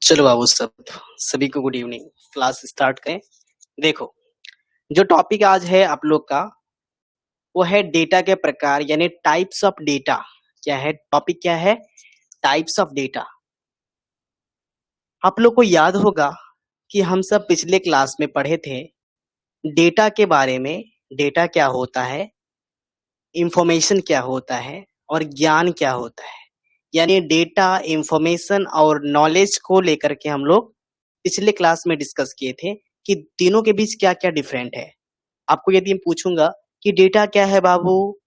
चलो बाबू सभी को गुड इवनिंग। क्लास स्टार्ट करें। देखो, जो टॉपिक आज है आप लोग का वो है डेटा के प्रकार यानी टाइप्स ऑफ डेटा। क्या है टॉपिक? क्या है? Types of data. आप लोग को याद होगा कि हम सब पिछले क्लास में पढ़े थे डेटा के बारे में। डेटा क्या होता है, इंफॉर्मेशन क्या होता है और ज्ञान क्या होता है। यानी डेटा, इंफॉर्मेशन और नॉलेज को लेकर के हम लोग पिछले क्लास में डिस्कस किए थे कि तीनों के बीच क्या क्या डिफरेंट है। आपको यदि मैं पूछूंगा कि डेटा क्या है बाबू,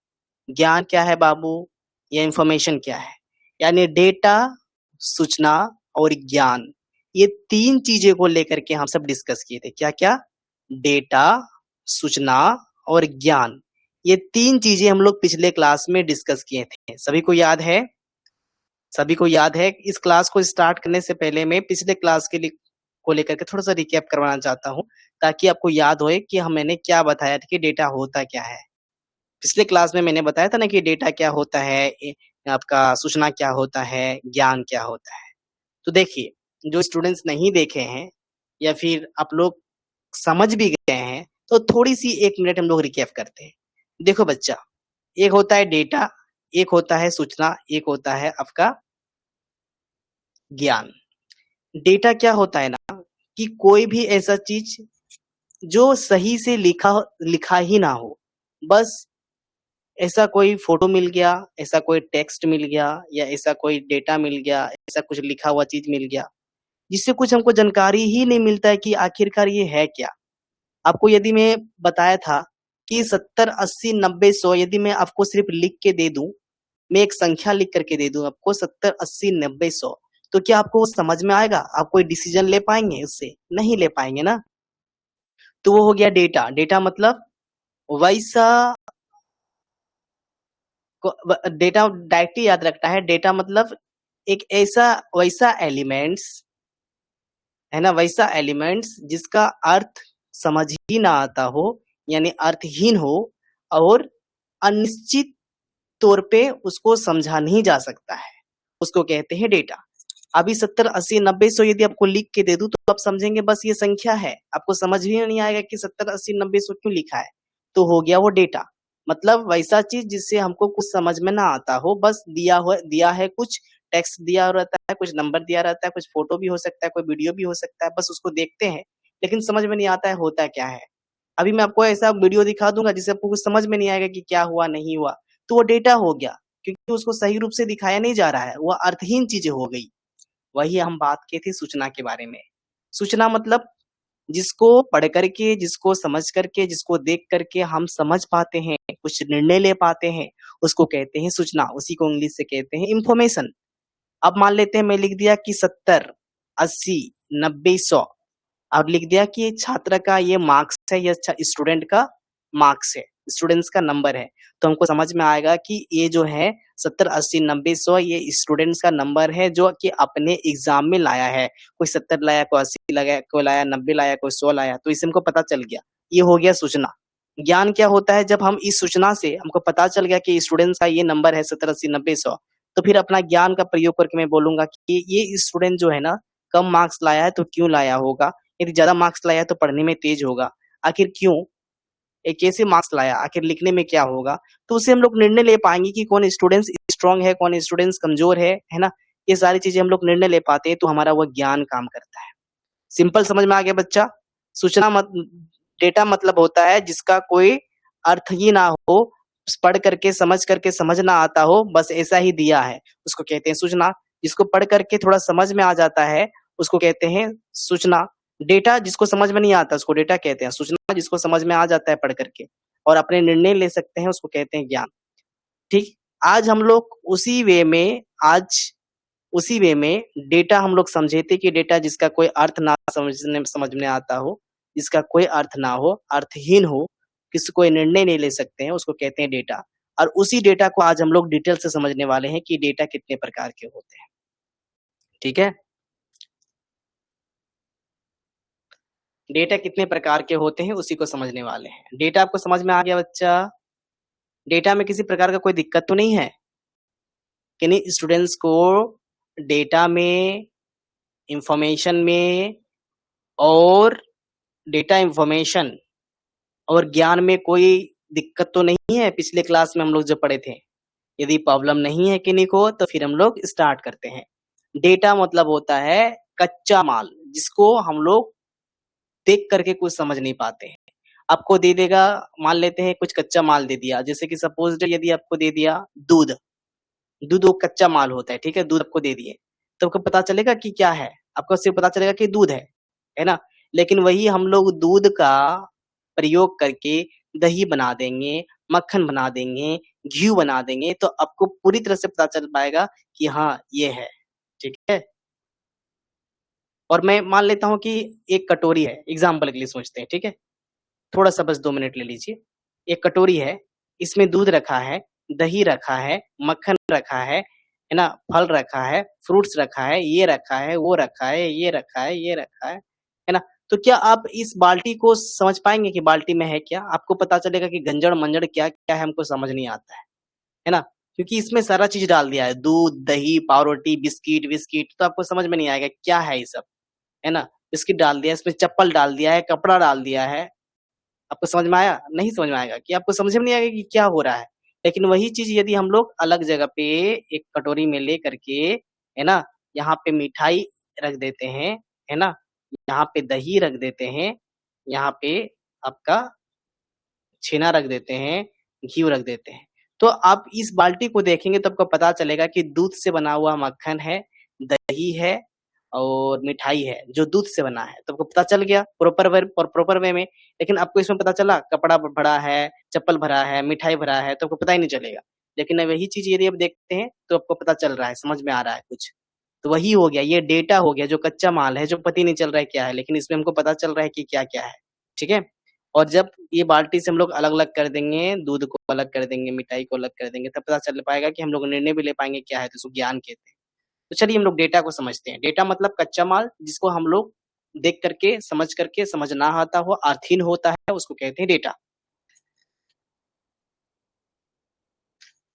ज्ञान क्या है बाबू, या इंफॉर्मेशन क्या है, यानी डेटा, सूचना और ज्ञान, ये तीन चीजें को लेकर के हम सब डिस्कस किए थे। क्या क्या? डेटा, सूचना और ज्ञान, ये तीन चीजें हम लोग पिछले क्लास में डिस्कस किए थे। सभी को याद है? सभी को याद है? इस क्लास को स्टार्ट करने से पहले मैं पिछले क्लास के लिए को लेकर के थोड़ा सा रिकैप करवाना चाहता हूँ, ताकि आपको याद होए कि मैंने क्या बताया था कि डेटा होता क्या है। पिछले क्लास में मैंने बताया था ना कि डेटा क्या होता है, आपका सूचना क्या होता है, ज्ञान क्या होता है। तो देखिए, जो स्टूडेंट्स नहीं देखे हैं या फिर आप लोग समझ भी गए हैं, तो थोड़ी सी 1 मिनट हम लोग रिकैप करते हैं। देखो बच्चा, एक होता है डेटा, एक होता है सूचना, एक होता है आपका ज्ञान। डेटा क्या होता है ना कि कोई भी ऐसा चीज जो सही से लिखा ही ना हो, बस ऐसा कोई फोटो मिल गया, ऐसा कोई टेक्स्ट मिल गया, या ऐसा कोई डेटा मिल गया, ऐसा कुछ लिखा हुआ चीज मिल गया, जिससे कुछ हमको जानकारी ही नहीं मिलता है कि आखिरकार ये है क्या। आपको यदि मैं बताया था कि 70, 80, 90, 100, यदि मैं आपको सिर्फ लिख के दे दूं, मैं एक संख्या लिख करके दे दूं आपको 70, 80, 90, 100, तो क्या आपको वो समझ में आएगा? आप कोई डिसीजन ले पाएंगे? उससे नहीं ले पाएंगे ना। तो वो हो गया डेटा। डेटा मतलब वैसा डेटा डायरेक्टली याद रखना है। डेटा मतलब एक ऐसा वैसा एलिमेंट्स है ना, वैसा एलिमेंट्स जिसका अर्थ समझ ही ना आता हो, यानी अर्थहीन हो और अनिश्चित तौर पे उसको समझा नहीं जा सकता है, उसको कहते हैं डेटा। अभी 70, 80, 90, 100 यदि आपको लिख के दे दूं तो आप समझेंगे बस ये संख्या है, आपको समझ भी नहीं आएगा कि 70, 80, 90, 100 क्यों लिखा है। तो हो गया वो डेटा। मतलब वैसा चीज जिससे हमको कुछ समझ में ना आता हो, बस दिया है कुछ टेक्स्ट दिया रहता है, कुछ नंबर दिया रहता है, कुछ फोटो भी हो सकता है, कोई वीडियो भी हो सकता है, बस उसको देखते हैं लेकिन समझ में नहीं आता है होता क्या है। अभी मैं आपको ऐसा वीडियो दिखा दूंगा जिससे आपको कुछ समझ में नहीं आएगा कि क्या हुआ नहीं हुआ, तो वो डेटा हो गया, क्योंकि उसको सही रूप से दिखाया नहीं जा रहा है, वह अर्थहीन चीजें हो गई। वही हम बात की थी सूचना के बारे में। सूचना मतलब जिसको पढ़ करके, जिसको समझ करके, जिसको देख करके हम समझ पाते हैं, कुछ निर्णय ले पाते हैं, उसको कहते हैं सूचना। उसी को इंग्लिश से कहते हैं इंफॉर्मेशन। अब मान लेते हैं मैं लिख दिया कि 70, 80, 90, 100। अब लिख दिया कि छात्र का ये मार्क्स है, या स्टूडेंट का मार्क्स है, स्टूडेंट्स का नंबर है। तो हमको समझ में आएगा कि ये जो है 70, 80, 90, 100 ये स्टूडेंट्स का नंबर है जो कि अपने एग्जाम में लाया है। कोई 70 लाया, कोई 80 लाया, कोई लाया 90 लाया, कोई 100 लाया, तो इससे हमको पता चल गया। ये हो गया सूचना। ज्ञान क्या होता है? जब हम इस सूचना से हमको पता चल गया कि स्टूडेंट्स का ये नंबर है 70, 80, 90, 100, तो फिर अपना ज्ञान का प्रयोग करके मैं बोलूंगा कि ये स्टूडेंट जो है ना कम मार्क्स लाया है, तो क्यों लाया होगा? यदि ज्यादा मार्क्स लाया है तो पढ़ने में तेज होगा, आखिर क्यों? एक कैसे मार्क्स लाया, आखिर लिखने में क्या होगा? तो उससे हम लोग निर्णय ले पाएंगे कि कौन स्टूडेंट्स स्ट्रांग है, कौन स्टूडेंट्स कमजोर है ना। ये सारी चीजें हम लोग निर्णय ले पाते हैं, तो हमारा वो ज्ञान काम करता है। सिंपल समझ में आ गया बच्चा? सूचना डेटा मतलब होता है जिसका कोई अर्थ ही ना हो, पढ़ करके समझ करके समझ ना आता हो, बस ऐसा ही दिया है, उसको कहते हैं सूचना। जिसको पढ़ करके थोड़ा समझ में आ जाता है उसको कहते हैं सूचना। डेटा जिसको समझ में नहीं आता उसको डेटा कहते हैं। सूचना जिसको समझ में आ जाता है पढ़ करके और अपने निर्णय ले सकते हैं, उसको कहते हैं ज्ञान। ठीक। आज हम लोग उसी वे में डेटा हम लोग समझे थे कि डेटा जिसका कोई अर्थ ना समझ में आता हो, जिसका कोई अर्थ ना हो, अर्थहीन हो, किसी कोई निर्णय नहीं ले सकते हैं, उसको कहते हैं डेटा। और उसी डेटा को आज हम लोग डिटेल से समझने वाले हैं कि डेटा कितने प्रकार के होते हैं। ठीक है, डेटा कितने प्रकार के होते हैं उसी को समझने वाले हैं। डेटा आपको समझ में आ गया बच्चा? डेटा में किसी प्रकार का कोई दिक्कत तो नहीं है कि नहीं? स्टूडेंट्स को डेटा में इंफॉर्मेशन में और डेटा इंफॉर्मेशन और ज्ञान में कोई दिक्कत तो नहीं है? पिछले क्लास में हम लोग जो पढ़े थे। यदि प्रॉब्लम नहीं है किन्हीं को तो फिर हम लोग स्टार्ट करते हैं। डेटा मतलब होता है कच्चा माल, जिसको हम लोग देख करके कुछ समझ नहीं पाते हैं। आपको दे देगा, मान लेते हैं कुछ कच्चा माल दे दिया, जैसे कि सपोज यदि आपको दे दिया दूध, दूध वो कच्चा माल होता है, ठीक है, दूध आपको दे दिए तो आपको पता चलेगा कि क्या है, आपको सिर्फ पता चलेगा कि दूध है ना। लेकिन वही हम लोग दूध का प्रयोग करके दही बना देंगे, मक्खन बना देंगे, घी बना देंगे, तो आपको पूरी तरह से पता चल पाएगा कि हाँ ये है, ठीक है। और मैं मान लेता हूँ कि एक कटोरी है, एग्जाम्पल के लिए सोचते हैं, ठीक है, थोड़ा सा बस 2 मिनट ले लीजिए। एक कटोरी है, इसमें दूध रखा है, दही रखा है, मक्खन रखा है ना, फल रखा है, फ्रूट्स रखा है, ये रखा है, वो रखा है, ये रखा है, ये रखा है ना। तो क्या आप इस बाल्टी को समझ पाएंगे कि बाल्टी में है क्या? आपको पता चलेगा कि गंजड़-मंजड़ क्या-क्या है, हमको समझ नहीं आता है ना? क्योंकि इसमें सारा चीज़ डाल दिया है, दूध, दही, पावरोटी, बिस्किट-विस्किट, तो आपको समझ में नहीं आएगा क्या है ये सब, है ना? बिस्किट डाल दिया, इसमें चप्पल डाल दिया है, कपड़ा डाल दिया है, आपको समझ में आया? नहीं समझ में आएगा कि आपको समझ में नहीं आएगा कि क्या हो रहा है। लेकिन वही चीज़ यदि हम लोग अलग जगह पे एक कटोरी में ले करके, है ना, यहाँ पे मिठाई रख देते हैं, है ना, यहाँ पे दही रख देते हैं, यहाँ पे आपका छेना रख देते हैं, घी रख देते हैं। तो आप इस बाल्टी को देखेंगे तो आपको पता चलेगा कि दूध से बना हुआ मक्खन है, दही है और मिठाई है, जो दूध से बना है। तो आपको पता चल गया प्रॉपर वे में। लेकिन आपको इसमें पता चला कपड़ा भरा है, चप्पल भरा है, मिठाई भरा है, तो आपको पता ही नहीं चलेगा। लेकिन वही चीज़ यदि आप देखते हैं तो आपको पता चल रहा है, समझ में आ रहा है कुछ। तो वही हो गया, ये डेटा हो गया जो कच्चा माल है, जो पता ही नहीं चल रहा है क्या है, लेकिन इसमें हमको पता चल रहा है कि क्या-क्या है। ठीक है? और जब ये बाल्टी से हम लोग अलग-अलग कर देंगे, दूध को अलग कर देंगे, मिठाई को अलग कर देंगे, तब पता चल पाएगा कि हम लोग निर्णय भी ले पाएँगे क्या है, तो इसको ज्ञान कहते हैं। तो चलिए हम लोग डेटा को समझते हैं। डेटा मतलब कच्चा माल जिसको हम लोग देख करके समझ ना आता हो, अर्थहीन होता है, उसको कहते हैं डेटा।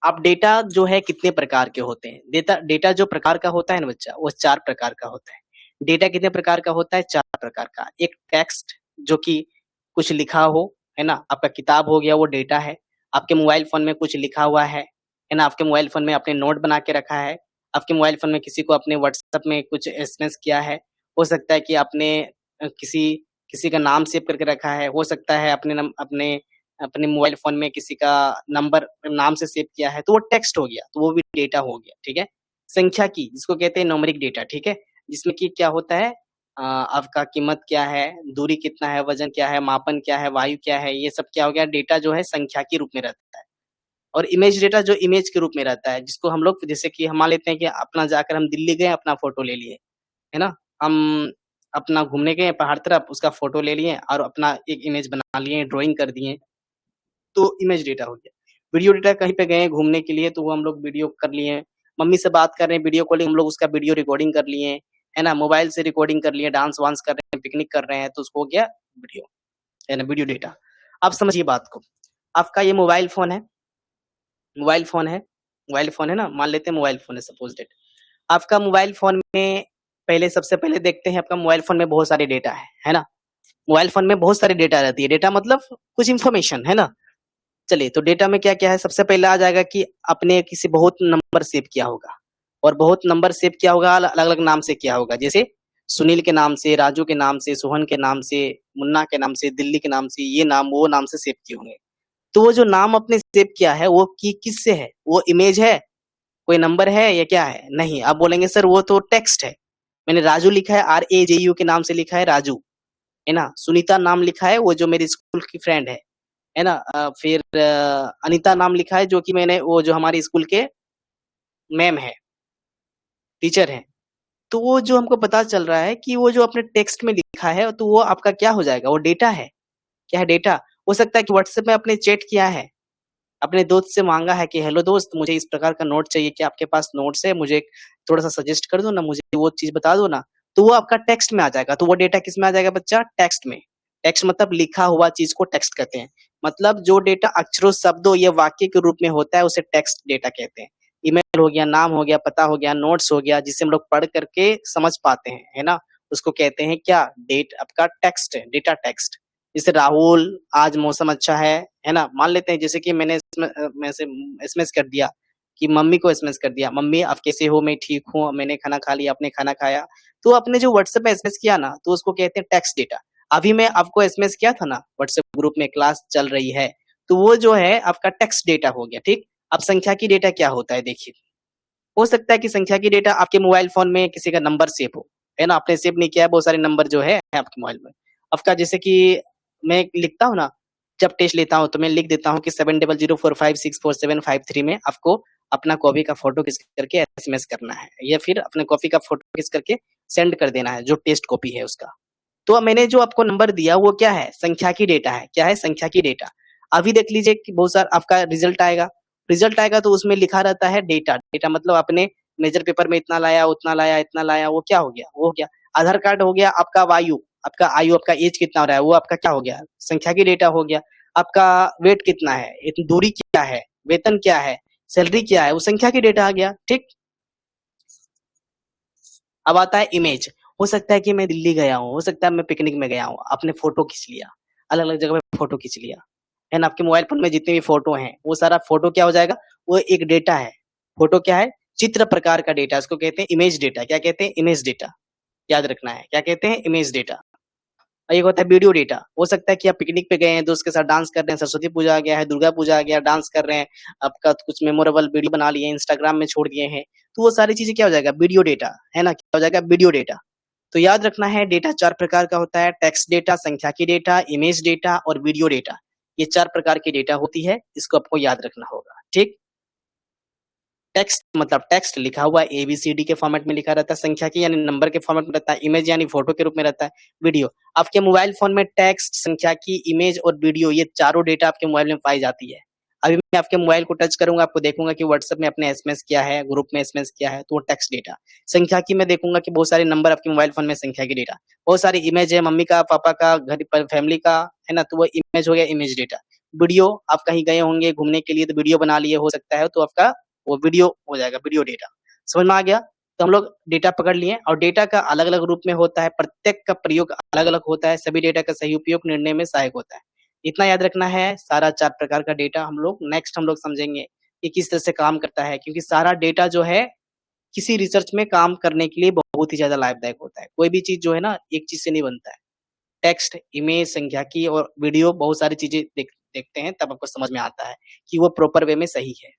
अब डेटा जो है कितने प्रकार के होते हैं? डेटा डेटा जो प्रकार का होता है ना बच्चा, वो 4 प्रकार का होता है। डेटा कितने प्रकार का होता है? 4 प्रकार का। एक टेक्स्ट जो कि कुछ लिखा हो, है ना? आपका किताब हो गया वो डेटा है। आपके मोबाइल फ़ोन में कुछ लिखा हुआ है ना? आपके मोबाइल फ़ोन में आपने नोट बना के रखा है। आपके मोबाइल फ़ोन में किसी को अपने व्हाट्सएप में कुछ एसएमएस किया है। हो सकता है कि आपने किसी किसी का नाम सेव करके रखा है। हो सकता है अपने अपने मोबाइल फ़ोन में किसी का नंबर नाम से सेव किया है, तो वो टेक्स्ट हो गया, तो वो भी डेटा हो गया, ठीक है? संख्या की जिसको कहते हैं न्यूमेरिक डेटा, ठीक है? जिसमें कि क्या होता है आपका कीमत क्या है, दूरी कितना है, वज़न क्या है, मापन क्या है, वायु क्या है, ये सब क्या हो गया डेटा जो है संख्या के रूप में रहता है। और इमेज डेटा जो इमेज के रूप में रहता है, जिसको हम लोग जैसे कि हम मान लेते हैं कि अपना जाकर हम दिल्ली गए, अपना फ़ोटो ले लिए, है ना? हम अपना घूमने गए पहाड़ तरफ, उसका फ़ोटो ले लिए और अपना एक इमेज बना लिए, ड्राइंग कर दिए। तो इमेज डेटा हो गया। वीडियो डेटा कहीं पे गए घूमने के लिए तो वो हम लोग वीडियो कर लिए। मम्मी से बात कर रहे हैं वीडियो कॉलिंग हम लोग उसका वीडियो रिकॉर्डिंग कर लिए, है ना? मोबाइल से रिकॉर्डिंग कर लिए, डांस-वांस कर रहे हैं, पिकनिक कर रहे हैं तो उसको हो गया वीडियो, है ना? Video data. अब समझिए बात को। आपका ये मोबाइल फ़ोन है, मोबाइल फ़ोन है, मोबाइल फ़ोन है ना? मान लेते हैं मोबाइल फ़ोन है सपोज़ दैट। आपका मोबाइल फ़ोन में पहले सबसे पहले देखते हैं आपका मोबाइल फ़ोन में बहुत सारे डेटा है ना? मोबाइल फ़ोन में बहुत सारी डेटा रहती है। डेटा मतलब कुछ इन्फॉर्मेशन, है ना? चलिए, तो डेटा में क्या-क्या है? सबसे पहले आ जाएगा कि आपने किसी बहुत नंबर सेव किया होगा और बहुत नंबर सेव किया होगा, अलग-अलग नाम से किया होगा। जैसे सुनील के नाम से, राजू के नाम से, सोहन के नाम से, मुन्ना के नाम से, दिल्ली के नाम से, ये नाम, वो नाम से सेव किए होंगे। तो वो जो नाम आपने सेव किया है, वो कि किससे है? वो इमेज है? कोई नंबर है या क्या है? नहीं, आप बोलेंगे सर वो तो टेक्स्ट है। मैंने राजू लिखा है, RAJU के नाम से लिखा है राजू, है ना? सुनीता नाम लिखा है, वो जो मेरी स्कूल की फ्रेंड है ना? फिर अनीता नाम लिखा है जो कि मैंने वो जो हमारे स्कूल के मैम है, टीचर हैं। तो वो जो हमको पता चल रहा है कि वो जो आपने टेक्स्ट में लिखा है तो वो आपका क्या हो जाएगा? वो डेटा है। क्या है डेटा? हो सकता है कि व्हाट्सएप में आपने चैट किया है, अपने दोस्त से माँगा है कि हेलो दोस्त मुझे इस प्रकार का नोट चाहिए, क्या आपके पास नोट्स है? मुझे थोड़ा-सा सजेस्ट कर दो ना, मुझे वो चीज़ बता दो ना। तो वो आपका टेक्स्ट में आ जाएगा, तो वो डेटा किसमें आ जाएगा बच्चा? टेक्स्ट में। टेक्स्ट मतलब लिखा हुआ चीज़ को टेक्स्ट कहते हैं। मतलब जो डेटा अक्षरों, शब्दों या वाक्य के रूप में होता है उसे टेक्स्ट डेटा कहते हैं। ईमेल हो गया, नाम हो गया, पता हो गया, नोट्स हो गया, जिसे हम लोग पढ़ करके समझ पाते हैं, है ना? उसको कहते हैं क्या? आपका टेक्स्ट है, डेटा टेक्स्ट। जैसे राहुल आज मौसम अच्छा है ना? मान लेते हैं जैसे कि मैंने एसएमएस कर दिया कि मम्मी को एसएमएस कर दिया, मम्मी आप कैसे हो? मैं ठीक हूँ, मैंने खाना खा लिया, आपने खाना खाया। तो आपने जो व्हाट्सएप में एसएमएस किया ना, तो उसको कहते हैं टेक्स्ट डेटा। अभी मैं आपको एसएमएस किया था ना व्हाट्सएप ग्रुप में, क्लास चल रही है, तो वो जो है आपका टेक्स्ट डेटा हो गया, ठीक? अब संख्या की डेटा क्या होता है देखिए, हो सकता है कि संख्या की डेटा आपके मोबाइल फोन में किसी का नंबर सेव हो, है ना? आपने सेव नहीं किया है, बहुत सारे नंबर जो है आपके मोबाइल में। आपका जैसे कि मैं लिखता हूँ ना, जब टेस्ट लेता हूँ तो मैं लिख देता हूँ कि 7004564753 में आपको अपना कॉपी का फोटो खींच करके एसएमएस करना है, या फिर अपने कॉपी का फोटो खींच करके सेंड कर देना है, जो टेस्ट कॉपी है उसका। तो मैंने जो आपको नंबर दिया वो क्या है? संख्या की डेटा है। क्या है? संख्या की डेटा। अभी देख लीजिए कि बहुत सारा आपका रिजल्ट आएगा तो उसमें लिखा रहता है डेटा। डेटा मतलब आपने मेजर पेपर में इतना लाया, उतना लाया, इतना लाया, वो क्या हो गया? वो हो गया। आधार कार्ड हो गया आपका आयु, आपका एज कितना हो रहा है, वो आपका क्या हो गया? संख्या की डेटा हो गया। आपका वेट कितना है, दूरी क्या है, वेतन क्या है, सैलरी क्या है, वो संख्या की डेटा आ गया, ठीक? अब आता है इमेज। हो सकता है कि मैं दिल्ली गया हूँ, हो सकता है मैं पिकनिक में गया हूँ, आपने फोटो खींच लिया, अलग-अलग जगह पे फोटो खींच लिया, है ना? आपके मोबाइल फ़ोन में जितने भी फोटो हैं, वो सारा फोटो क्या हो जाएगा? वो एक डेटा है। फोटो क्या है? चित्र प्रकार का डेटा, इसको कहते हैं इमेज डेटा। क्या कहते हैं? Image data. याद रखना है, क्या कहते हैं? Image data. और एक होता है वीडियो डेटा। हो सकता है कि आप पिकनिक पे गए हैं, दोस्त के साथ डांस कर रहे हैं, सरस्वती पूजा आ गया है, दुर्गा पूजा आ गया, डांस कर रहे हैं, आपका कुछ मेमोरेबल वीडियो बना लिए, इंस्टाग्राम में छोड़ दिए हैं, तो वो सारी चीज़ें क्या हो जाएगा? वीडियो डेटा, है ना? क्या हो जाएगा? Video data. तो याद रखना है डेटा 4 प्रकार का होता है, टेक्स्ट डेटा, संख्या की डेटा, इमेज डेटा और वीडियो डेटा। ये 4 प्रकार की डेटा होती है, इसको आपको याद रखना होगा, ठीक? टेक्स्ट मतलब टेक्स्ट लिखा हुआ एबीसीडी के फॉर्मेट में लिखा रहता है, संख्या की यानी नंबर के फॉर्मेट में रहता है, इमेज यानी फोटो के रूप में रहता है, वीडियो। आपके मोबाइल फोन में टेक्स्ट, संख्या की, इमेज और वीडियो, ये चारों डेटा आपके मोबाइल में पाई जाती है। अभी मैं आपके मोबाइल को टच करूंगा, आपको देखूंगा कि व्हाट्सएप में आपने एसएमएस किया है, ग्रुप में एसएमएस किया है, तो वो टेक्स्ट डेटा। संख्या की मैं देखूंगा कि बहुत सारे नंबर आपके मोबाइल फोन में, संख्या की डेटा। बहुत सारी इमेज है, मम्मी का, पापा का, घर पर फैमिली का, है ना? तो वो इमेज हो गया, इमेज डेटा। वीडियो, आप कहीं गए होंगे घूमने के लिए तो वीडियो बना लिए हो सकता है, तो आपका वो वीडियो हो जाएगा, वीडियो डेटा। समझ में आ गया? तो हम लोग डेटा पकड़ लिए, और डेटा का अलग-अलग रूप में होता है, प्रत्येक का प्रयोग अलग-अलग होता है, सभी डेटा का सही उपयोग निर्णय में सहायक होता है। इतना याद रखना है, सारा 4 प्रकार का डेटा हम लोग नेक्स्ट हम लोग समझेंगे कि किस तरह से काम करता है, क्योंकि सारा डेटा जो है किसी रिसर्च में काम करने के लिए बहुत ही ज़्यादा लाभदायक होता है। कोई भी चीज़ जो है ना, एक चीज़ से नहीं बनता है। टेक्स्ट, इमेज, सांख्यिकी और वीडियो, बहुत सारी चीज़ें देखते हैं तब आपको समझ में आता है कि वो प्रॉपर वे में सही है।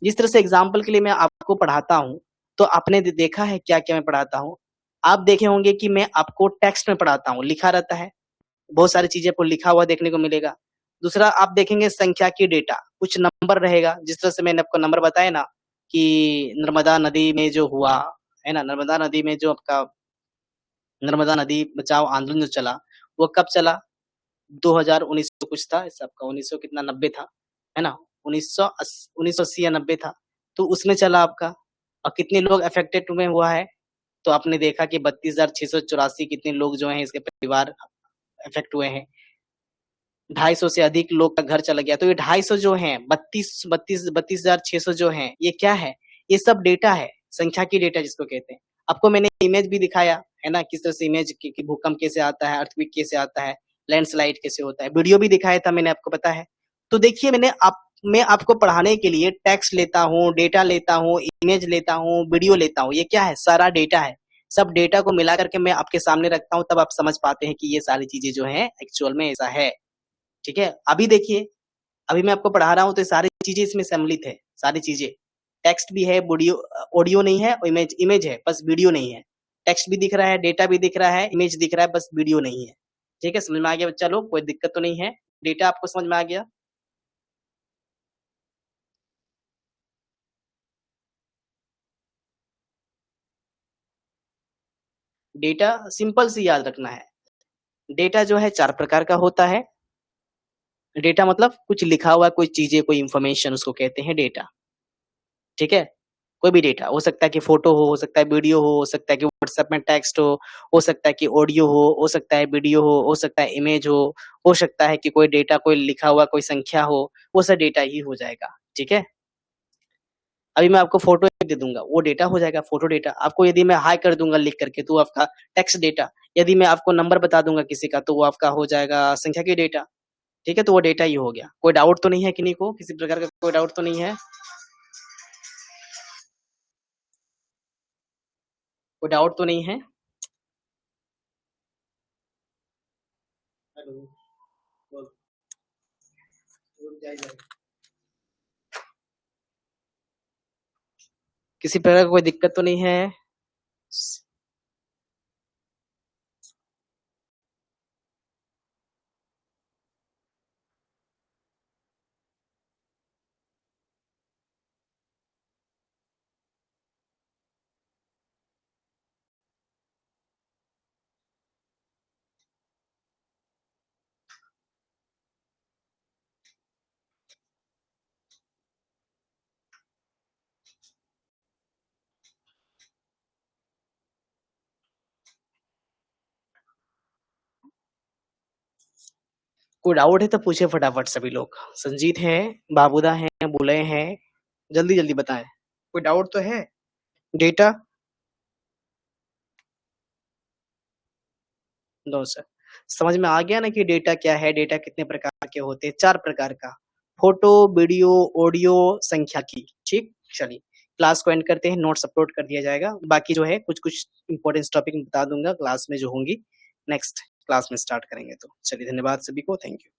जिस तरह से एग्जाम्पल के लिए मैं आपको पढ़ाता हूँ, तो आपने देखा है क्या-क्या मैं पढ़ाता हूँ? आप देखे होंगे कि मैं आपको टेक्स्ट में पढ़ाता हूँ, लिखा रहता है, बहुत सारी चीज़ें आपको लिखा हुआ देखने को मिलेगा। दूसरा आप देखेंगे संख्या की डेटा, कुछ नंबर रहेगा, जिस तरह से मैंने आपको नंबर बताया ना कि नर्मदा नदी में जो हुआ, है ना? नर्मदा नदी में जो आपका नर्मदा नदी बचाओ आंदोलन जो चला, वो कब चला? 2019 कुछ था, इस आपका 1900 कितना 90 था, है ना? 1980 या 90 था, तो उसमें चला आपका। और कितने लोग अफेक्टेड में हुआ है, तो आपने देखा कि 32,684 कितने लोग जो हैं इसके परिवार अफेक्ट हुए हैं। 250 से अधिक लोग का घर चला गया, तो ये 250 जो हैं, 32,600 जो हैं, ये क्या है? ये सब डेटा है, संख्या की डेटा जिसको कहते हैं। आपको मैंने इमेज भी दिखाया, है ना? किस तरह से इमेज कि भूकंप कैसे आता है, अर्थक्वेक कैसे आता है, लैंडस्लाइड कैसे होता है, वीडियो भी दिखाया था मैंने, आपको पता है। तो देखिए मैं आपको पढ़ाने के लिए टेक्स्ट लेता हूँ, डेटा लेता हूँ, इमेज लेता हूँ, वीडियो लेता हूँ, ये क्या है? सारा डेटा है। सब डेटा को मिला करके मैं आपके सामने रखता हूँ, तब आप समझ पाते हैं कि ये सारी चीज़ें जो हैं एक्चुअल में ऐसा है। ठीक है? अभी देखिए, अभी मैं आपको पढ़ा रहा हूँ तो ये सारी चीज़ें इसमें सम्मिलित है, सारी चीज़ें। टेक्स्ट भी है, ऑडियो नहीं है और इमेज इमेज है, बस वीडियो नहीं है। टेक्स्ट भी दिख रहा है, डेटा भी दिख रहा है, इमेज दिख रहा है, बस वीडियो नहीं है। ठीक है? समझ में आ गया बच्चा लोग? कोई दिक्कत तो नहीं है? डेटा आपको समझ में आ गया? डेटा सिंपल सी याद रखना है। डेटा जो है 4 प्रकार का होता है। डेटा मतलब कुछ लिखा हुआ कोई चीज़ें, कोई इन्फॉर्मेशन, उसको कहते हैं डेटा। ठीक है? कोई भी डेटा हो सकता है कि फ़ोटो हो सकता है वीडियो हो सकता है कि व्हाट्सएप में टेक्स्ट हो सकता है कि ऑडियो हो सकता है वीडियो हो सकता है इमेज हो सकता है कि कोई डेटा, कोई लिखा हुआ कोई संख्या हो, वो सब डेटा ही हो जाएगा। ठीक है? अभी मैं आपको फोटो दे दूंगा, वो डेटा हो जाएगा, फोटो डेटा। आपको यदि मैं हाई कर दूंगा लिख करके, तो वो आपका टेक्स्ट डेटा। यदि मैं आपको नंबर बता दूंगा किसी का, तो वो आपका हो जाएगा संख्या की डेटा। ठीक है, तो वो डेटा ही हो गया। कोई डाउट तो नहीं है किन्हीं को, किसी प्रकार का कोई डाउट तो नहीं है? कोई डाउट तो नहीं है? हेलो, बोल, किसी प्रकार का कोई दिक्कत तो नहीं है? कोई डाउट है तो पूछे फटाफट सभी लोग। संजीत है, बाबूदा है, बुलय है, जल्दी जल्दी बताएं। कोई डाउट तो है? डेटा, नो सर। समझ में आ गया ना कि डेटा क्या है, डेटा कितने प्रकार के होते हैं? 4 प्रकार का, फोटो, वीडियो, ऑडियो, संख्या की। ठीक, चलिए क्लास को एंड करते हैं, नोट्स अपलोड कर दिया जाएगा। बाकी जो है कुछ कुछ इंपॉर्टेंट टॉपिक बता दूंगा क्लास में जो होंगी, नेक्स्ट क्लास में स्टार्ट करेंगे। तो चलिए, धन्यवाद सभी को, थैंक यू।